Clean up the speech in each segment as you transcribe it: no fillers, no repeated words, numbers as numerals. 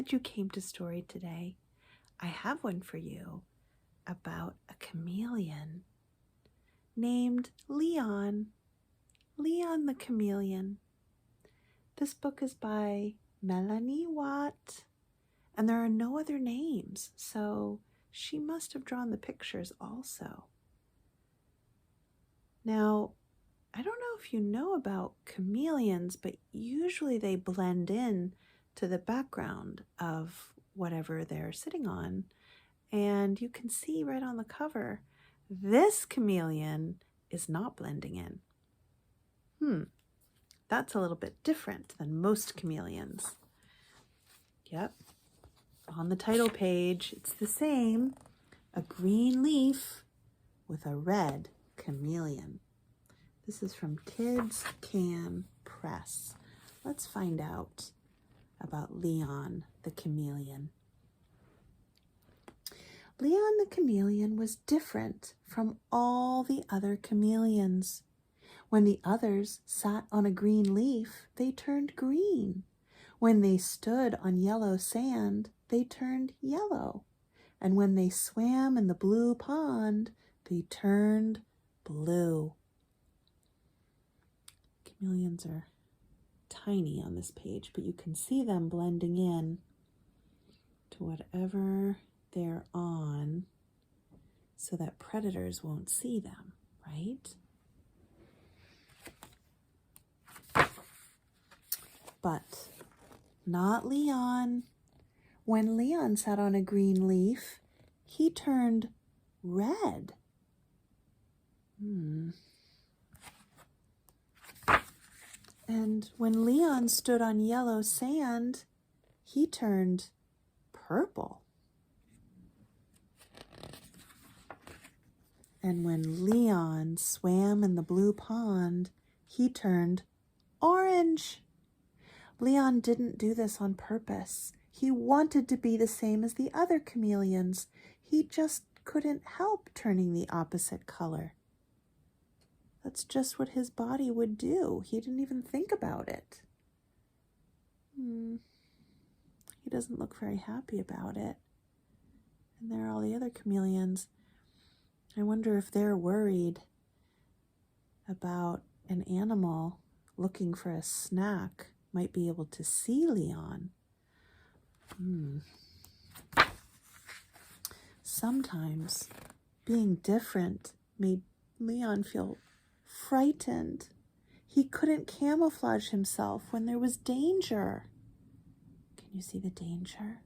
glad you came to Story today. I have one for you about a chameleon named Leon. Leon the Chameleon. This book is by Mélanie and there are no other names, so she must have drawn the pictures also. Now, I don't know if you know about chameleons, but usually they blend in to the background of whatever they're sitting on. And you can see right on the cover, this chameleon is not blending in. That's a little bit different than most chameleons. Yep, on the title page, it's the same, a green leaf with a red chameleon. This is from Kids Can Press. Let's find out about Leon the Chameleon. Leon the Chameleon was different from all the other chameleons. When the others sat on a green leaf, they turned green. When they stood on yellow sand, they turned yellow. And when they swam in the blue pond, they turned blue. Chameleons are tiny on this page, but you can see them blending in to whatever they're on so that predators won't see them, right? But not Leon. When Leon sat on a green leaf, he turned red. And when Leon stood on yellow sand, he turned purple. And when Leon swam in the blue pond, he turned orange. Leon didn't do this on purpose. He wanted to be the same as the other chameleons. He just couldn't help turning the opposite color. That's just what his body would do. He didn't even think about it. He doesn't look very happy about it. And there are all the other chameleons. I wonder if they're worried about an animal looking for a snack might be able to see Leon. Sometimes being different made Leon feel frightened. He couldn't camouflage himself when there was danger. Can you see the danger?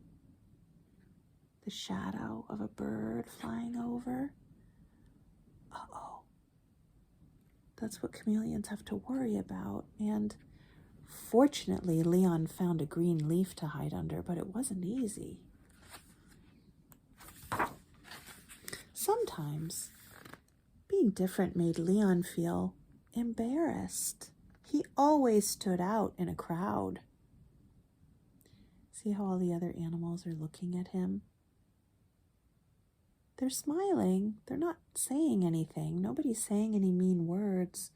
The shadow of a bird flying over. Uh-oh. That's what chameleons have to worry about. And fortunately, Leon found a green leaf to hide under, but it wasn't easy. Sometimes being different made Leon feel embarrassed. He always stood out in a crowd. See how all the other animals are looking at him? They're smiling. They're not saying anything. Nobody's saying any mean words,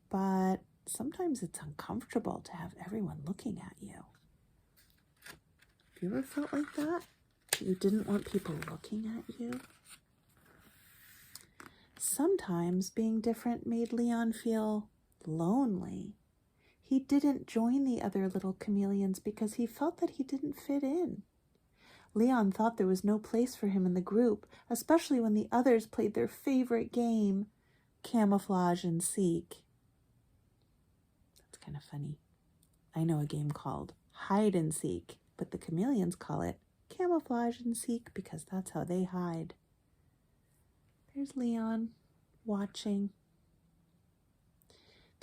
but sometimes it's uncomfortable to have everyone looking at you. Have you ever felt like that? You didn't want people looking at you? Sometimes being different made Leon feel lonely. He didn't join the other little chameleons because he felt that he didn't fit in. Leon thought there was no place for him in the group, especially when the others played their favorite game, camouflage and seek. That's kind of funny. I know a game called hide and seek, but the chameleons call it camouflage and seek because that's how they hide. There's Leon watching.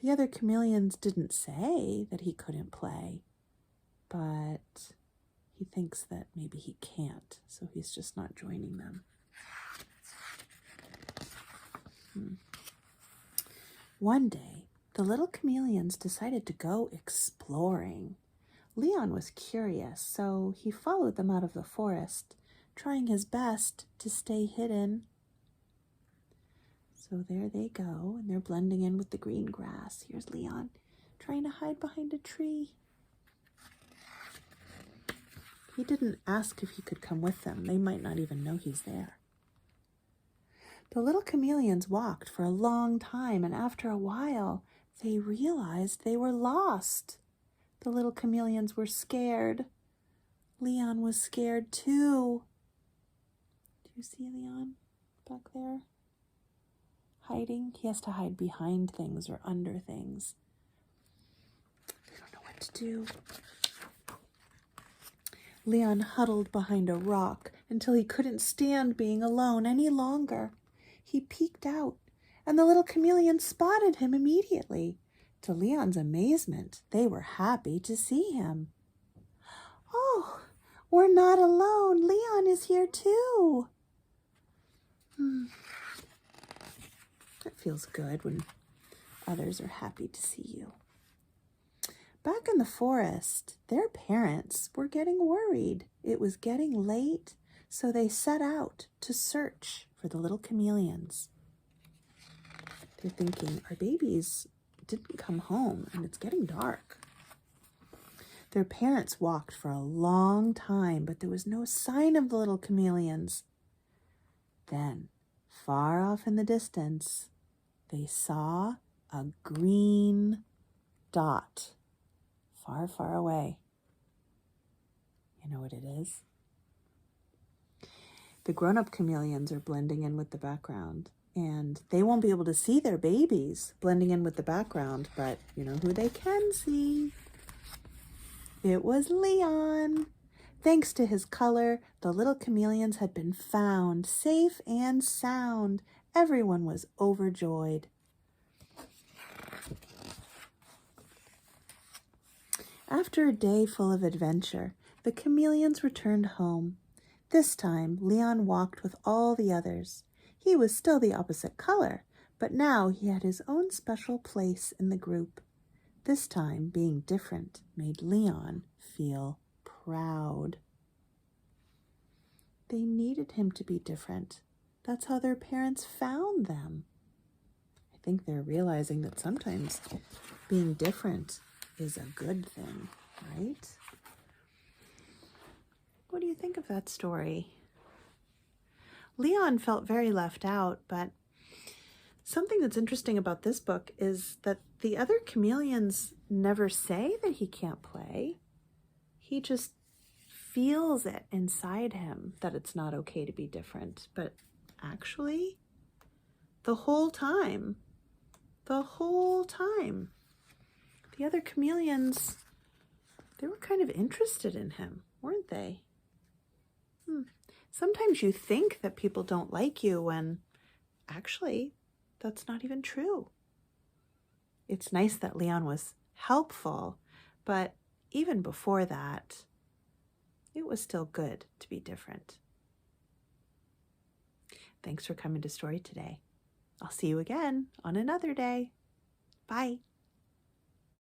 The other chameleons didn't say that he couldn't play, but he thinks that maybe he can't, so he's just not joining them. One day, the little chameleons decided to go exploring. Leon was curious, so he followed them out of the forest, trying his best to stay hidden. So there they go, and they're blending in with the green grass. Here's Leon trying to hide behind a tree. He didn't ask if he could come with them. They might not even know he's there. The little chameleons walked for a long time, and after a while, they realized they were lost. The little chameleons were scared. Leon was scared too. Do you see Leon back there? Hiding? He has to hide behind things or under things. They don't know what to do. Leon huddled behind a rock until he couldn't stand being alone any longer. He peeked out, and the little chameleons spotted him immediately. To Leon's amazement, they were happy to see him. "Oh, we're not alone. Leon is here too." It feels good when others are happy to see you. Back in the forest, their parents were getting worried. It was getting late, so they set out to search for the little chameleons. They're thinking, our babies didn't come home and it's getting dark. Their parents walked for a long time, but there was no sign of the little chameleons. Then, far off in the distance, they saw a green dot far, far away. You know what it is? The grown-up chameleons are blending in with the background, and they won't be able to see their babies blending in with the background, but you know who they can see? It was Leon. Thanks to his color, the little chameleons had been found, safe and sound. Everyone was overjoyed. After a day full of adventure, the chameleons returned home. This time, Leon walked with all the others. He was still the opposite color, but now he had his own special place in the group. This time, being different made Leon feel proud. They needed him to be different. That's how their parents found them. I think they're realizing that sometimes being different is a good thing, right? What do you think of that story? Leon felt very left out, but something that's interesting about this book is that the other chameleons never say that he can't play. He just feels it inside him that it's not okay to be different. But actually, the whole time, the other chameleons, they were kind of interested in him, weren't they? Sometimes you think that people don't like you when actually that's not even true. It's nice that Leon was helpful, but even before that, it was still good to be different. Thanks for coming to Story today. I'll see you again on another day. Bye.